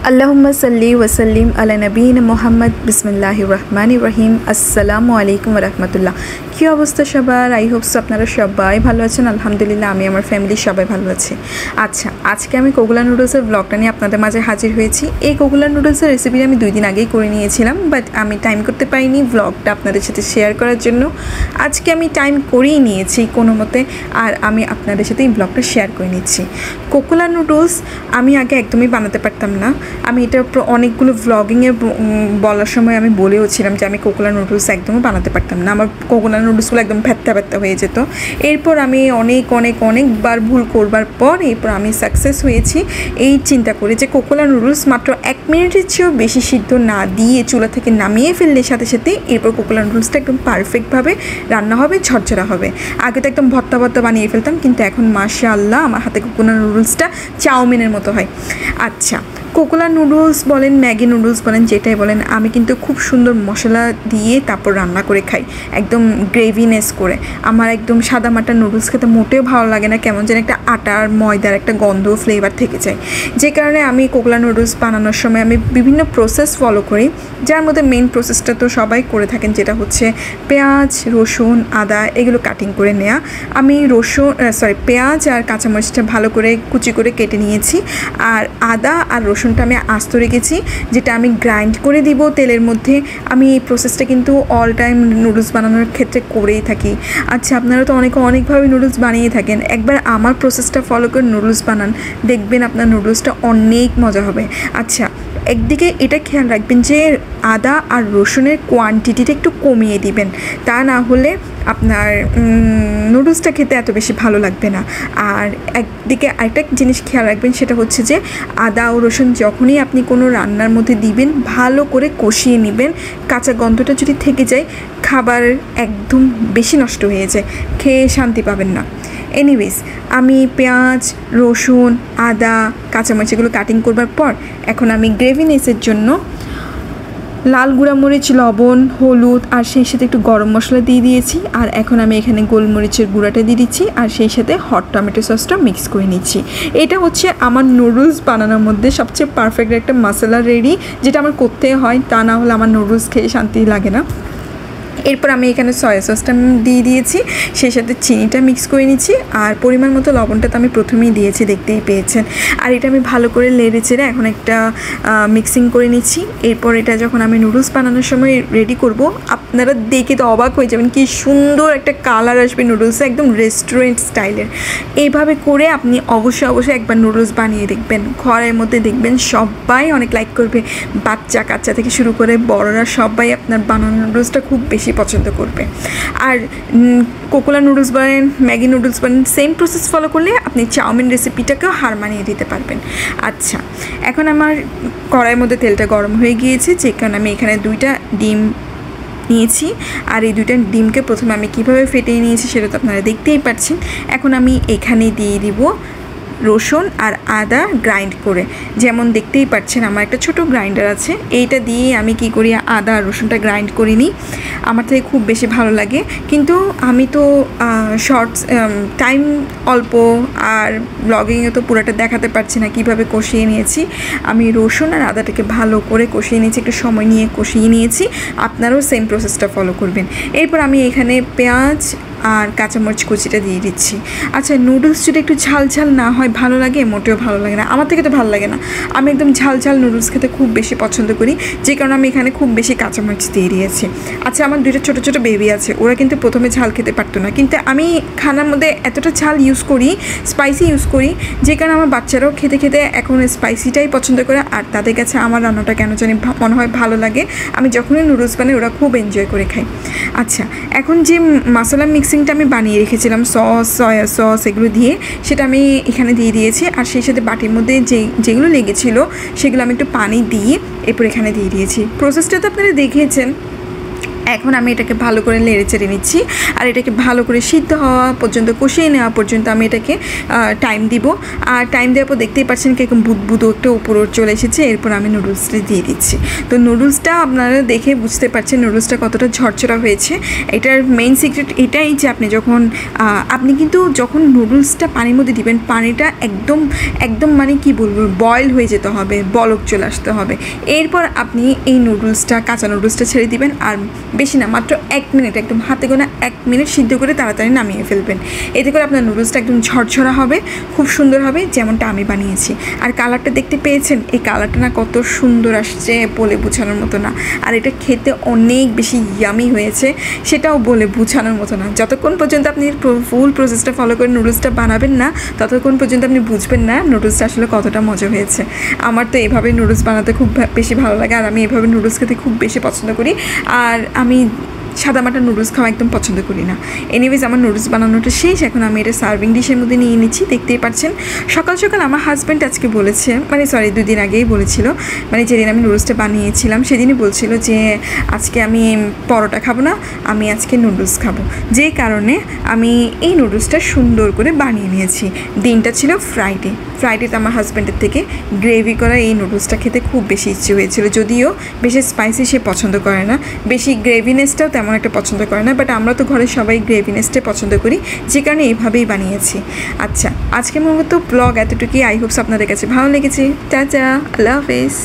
अल्लाहुम्मा सल्ली व सल्लिम अला नबीन मोहम्मद बिस्मिल्लाहिर रहमानिर रहीम अस्सलामु आलैकुम व रहमतुल्लाह। কি অবস্থা সবার? আই হোপস আপনারা সবাই ভালো আছেন। আলহামদুলিল্লাহ আমি আমার ফ্যামিলি সবাই ভালো আছি। আচ্ছা, আজকে আমি কোকুলা নুডলসের ব্লগটা নিয়ে আপনাদের মাঝে হাজির হয়েছি। এই কোকুলা নুডলসের রেসিপিটা আমি 2 দিন আগেই করে নিয়েছিলাম, বাট আমি টাইম করতে পারিনি ব্লগটা আপনাদের সাথে শেয়ার করার জন্য। আজকে আমি টাইম করেই নিয়েছি কোনো মতে, আর আমি আপনাদের সাথে এই ব্লগটা শেয়ার করে নিচ্ছি। কোকুলা নুডলস আমি আগে একদমই বানাতে পারতাম না। আমি এটার অনেকগুলো ব্লগিংয়ে বলার সময় আমি বলেওছিলাম যে আমি কোকুলা নুডলস একদমই বানাতে পারতাম না। আমার কোকুলা নুডলসগুলো একদম ভ্যাত্তা ভ্যাত্তা হয়ে যেত। এরপর আমি অনেকবার ভুল করবার পর এরপর আমি সাকসেস হয়েছি এই চিন্তা করে যে কোকুলা নুডলস মাত্র 1 মিনিটের চেয়েও বেশি সিদ্ধ না দিয়ে চুলা থেকে নামিয়ে ফেললে সাথে সাথে এরপর কোকুলা নুডলসটা একদম পারফেক্টভাবে রান্না হবে, ঝরঝরা হবে। আগে তো একদম ভর্তা বানিয়ে ফেলতাম, কিন্তু এখন মাশাআল্লাহ আমার হাতে কোকুলা নুডলসটা চাউমিনের মতো হয়। আচ্ছা, কোকুলা নুডলস বলেন, ম্যাগি নুডলস বলেন, যেটাই বলেন, আমি কিন্তু খুব সুন্দর মশলা দিয়ে তারপর রান্না করে খাই, একদম গ্রেভিনেস করে। আমার একদম সাদা মাটা নুডলস খেতে মোটেও ভালো লাগে না, কেমন যেন একটা আটার ময়দার একটা গন্ধ ফ্লেভার থেকে যায়। যে কারণে আমি কোকুলা নুডলস বানানোর সময় আমি বিভিন্ন প্রসেস ফলো করি, যার মধ্যে মেইন প্রসেসটা তো সবাই করে থাকেন, যেটা হচ্ছে পেঁয়াজ, রসুন, আদা এগুলো কাটিং করে নেওয়া। আমি পেঁয়াজ আর কাঁচামরিচটা ভালো করে কুচি করে কেটে নিয়েছি, আর আদা আর রসুনটা আমি আস্ত রেখেছি, যেটা আমি গ্রাইন্ড করে দিব তেলের মধ্যে। আমি এই প্রসেসটা কিন্তু অল টাইম নুডলস বানানোর ক্ষেত্রে করেই থাকি। আচ্ছা, আপনারা তো অনেকভাবে নুডলস বানিয়ে থাকেন, একবার আমার প্রসেসটা ফলো করে নুডলস বানান, দেখবেন আপনার নুডলসটা অনেক মজা হবে। আচ্ছা, একদিকে এটা খেয়াল রাখবেন যে আদা আর রসুনের কোয়ান্টিটিটা একটু কমিয়ে দিবেন, তা না হলে আপনার নুডলসটা খেতে এত বেশি ভালো লাগবে না। আর একদিকে আরেকটা জিনিস খেয়াল রাখবেন, সেটা হচ্ছে যে আদা ও রসুন যখনই আপনি কোনো রান্নার মধ্যে দিবেন ভালো করে কষিয়ে নেবেন। কাঁচা গন্ধটা যদি থেকে যায় খাবার একদম বেশি নষ্ট হয়ে যায়, খেয়ে শান্তি পাবেন না। এনিওয়েজ, আমি পেঁয়াজ, রসুন, আদা, কাঁচামরিচ এগুলো কাটিং করবার পর এখন আমি গ্রেভিনেসের জন্য লাল গুঁড়ামরিচ, লবণ, হলুদ আর সেই সাথে একটু গরম মশলা দিয়ে দিয়েছি। আর এখন আমি এখানে গোলমরিচের গুঁড়াটা দিয়ে দিচ্ছি, আর সেই সাথে হট টমেটো সসটা মিক্স করে নিচ্ছি। এটা হচ্ছে আমার নুডলস বানানোর মধ্যে সবচেয়ে পারফেক্ট একটা মশলা রেডি, যেটা আমার করতে হয়, তা না হলে আমার নুডলস খেয়ে শান্তি লাগে না। এরপর আমি এখানে সয়া সসটা দিয়ে দিয়েছি, সেই সাথে চিনিটা মিক্স করে নিচ্ছি, আর পরিমাণ মতো লবণটা তো আমি প্রথমেই দিয়েছি, দেখতেই পেয়েছেন। আর এটা আমি ভালো করে নেড়ে চেড়ে এখন একটা মিক্সিং করে নিচ্ছি। এরপর এটা যখন আমি নুডলস বানানোর সময় রেডি করব, আপনারা দেখে তো অবাক হয়ে যাবেন কি সুন্দর একটা কালার আসবে নুডলসে, একদম রেস্টুরেন্ট স্টাইলের। এইভাবে করে আপনি অবশ্যই একবার নুডলস বানিয়ে দেখবেন, ঘরের মধ্যে দেখবেন সবাই অনেক লাইক করবে, বাচ্চা কাচ্চা থেকে শুরু করে বড়রা সবাই আপনার বানানো নুডলসটা খুব বেশি পছন্দ করবে। আর কোকুলা নুডলস বলেন, ম্যাগি নুডলস বলেন, সেম প্রসেস ফলো করলে আপনি চাউমিন রেসিপিটাকেও হার মানিয়ে দিতে পারবেন। আচ্ছা, এখন আমার কড়াইয়ের মধ্যে তেলটা গরম হয়ে গিয়েছে, যে কারণে আমি এখানে 2টা ডিম নিয়েছি। আর এই 2টা ডিমকে প্রথমে আমি কীভাবে ফেটিয়ে নিয়েছি সেটা তো আপনারা দেখতেই পাচ্ছেন। এখন আমি এখানে দিয়ে দিব রসুন আর আদা গ্রাইন্ড করে, যেমন দেখতেই পাচ্ছেন আমার একটা ছোট গ্রাইন্ডার আছে, এইটা দিয়ে আমি কি করি আদা আর রসুনটা গ্রাইন্ড করে নিই। আমার থেকে খুব বেশি ভালো লাগে, কিন্তু আমি তো শর্টস টাইম অল্প, আর ব্লগিংয়ে তো পুরোটা দেখাতে পারছি না কীভাবে কষিয়ে নিয়েছি। আমি রসুন আর আদাটাকে ভালো করে কষিয়ে নিয়েছি, একটু সময় নিয়ে কষিয়ে নিয়েছি। আপনারাও সেম প্রসেসটা ফলো করবেন। এরপর আমি এখানে পেঁয়াজ আর কাঁচামরিচ কুচিটা দিয়ে দিচ্ছি। আচ্ছা, নুডলস যদি একটু ঝাল না হয় ভালো লাগে? মোটেও ভালো লাগে না, আমার থেকে তো ভালো লাগে না। আমি একদম ঝাল নুডলস খেতে খুব বেশি পছন্দ করি, যে কারণে আমি এখানে খুব বেশি কাঁচামরিচ দিয়ে দিয়েছি। আচ্ছা, আমার 2টা ছোটো বেবি আছে, ওরা কিন্তু প্রথমে ঝাল খেতে পারতো না, কিন্তু আমি খানার মধ্যে এতটা ঝাল ইউজ করি, স্পাইসি ইউজ করি, যে কারণে আমার বাচ্চারাও খেতে এখন স্পাইসিটাই পছন্দ করে। আর তাদের কাছে আমার রান্নাটা কেন জানি মনে হয় ভালো লাগে। আমি যখনই নুডলস বানাই ওরা খুব এনজয় করে খায়। আচ্ছা, এখন যে মশলা মিক্সিংটা আমি বানিয়ে রেখেছিলাম সস, সয়া সস এগুলো দিয়ে, সেটা আমি এখানে দিয়ে দিয়েছি। আর সেই সাথে বাটির মধ্যে যেগুলো লেগেছিল সেগুলো আমি একটু পানি দিয়ে এরপর এখানে দিয়ে দিয়েছি। প্রসেসটা তো আপনারা দেখেছেন, এখন আমি এটাকে ভালো করে নেড়ে চেড়ে নিচ্ছি, আর এটাকে ভালো করে সিদ্ধ হওয়া পর্যন্ত, কষিয়ে নেওয়া পর্যন্ত আমি এটাকে টাইম দিব। আর টাইম দেওয়ার পর দেখতেই পাচ্ছেন কীরকম বুদবুদো একটা উপরে চলে এসেছে। এরপর আমি নুডলসটা দিয়ে দিচ্ছি। তো নুডলসটা আপনারা দেখে বুঝতে পারছেন নুডলসটা কতটা ঝরঝরা হয়েছে। এটার মেইন সিক্রেট এটাই যে আপনি কিন্তু যখন নুডলসটা পানির মধ্যে দিবেন, পানিটা একদম একদম মানে কি বলবো, বয়েল হয়ে যেতে হবে, বলক চলে আসতে হবে। এরপর আপনি এই নুডলসটা, কাঁচা নুডলসটা ছেড়ে দিবেন, আর বেশি না, মাত্র 1 মিনিট, একদম হাতে গোনা 1 মিনিট সিদ্ধ করে তাড়াতাড়ি নামিয়ে ফেলবেন। এতে করে আপনার নুডলসটা একদম ঝরঝরা হবে, খুব সুন্দর হবে, যেমনটা আমি বানিয়েছি। আর কালারটা দেখতে পেয়েছেন, এই কালারটা না কত সুন্দর আসছে, বলে বোঝানোর মতো না। আর এটা খেতে অনেক বেশি ইয়ামি হয়েছে, সেটাও বলে বোঝানোর মতো না। যতক্ষণ পর্যন্ত আপনি ফুল প্রসেসটা ফলো করে নুডলসটা বানাবেন না, ততক্ষণ পর্যন্ত আপনি বুঝবেন না নুডলসটা আসলে কতটা মজা হয়েছে। আমার তো এভাবে নুডলস বানাতে খুব বেশি ভালো লাগে, আর আমি এভাবে নুডলস খেতে খুব বেশি পছন্দ করি। আর আমি সাদামাটা নুডলস খাওয়া একদম পছন্দ করি না। এনিওয়েজ, আমার নুডলস বানানোটা শেষ। এখন আমি এটা সার্ভিং ডিশের মধ্যে নিয়ে নিচ্ছি। দেখতেই পাচ্ছেন সকাল সকাল আমার হাজব্যান্ড আজকে বলেছে, 2 দিন আগেই বলেছিল, যেদিন আমি নুডলসটা বানিয়েছিলাম সেদিনই বলছিল যে আজকে আমি পরোটা খাবো না, আমি আজকে নুডলস খাবো। যে কারণে আমি এই নুডলসটা সুন্দর করে বানিয়ে নিয়েছি। দিনটা ছিল ফ্রাইডেতে আমার হাজব্যান্ডের থেকে গ্রেভি করা এই নুডলসটা খেতে খুব বেশি ইচ্ছে হয়েছিল। যদিও বেশি স্পাইসি সে পছন্দ করে না, বেশি গ্রেভিনেসটাও তেমন একটা পছন্দ করে না, বাট আমরা তো ঘরে সবাই গ্রেভিনেসটাই পছন্দ করি, যে কারণে এইভাবেই বানিয়েছি। আচ্ছা, আজকের মতো ব্লগ এতটুকুই। আই হোপস আপনাদের কাছে ভালো লেগেছে। টাটা, আল্লাহ হাফেজ।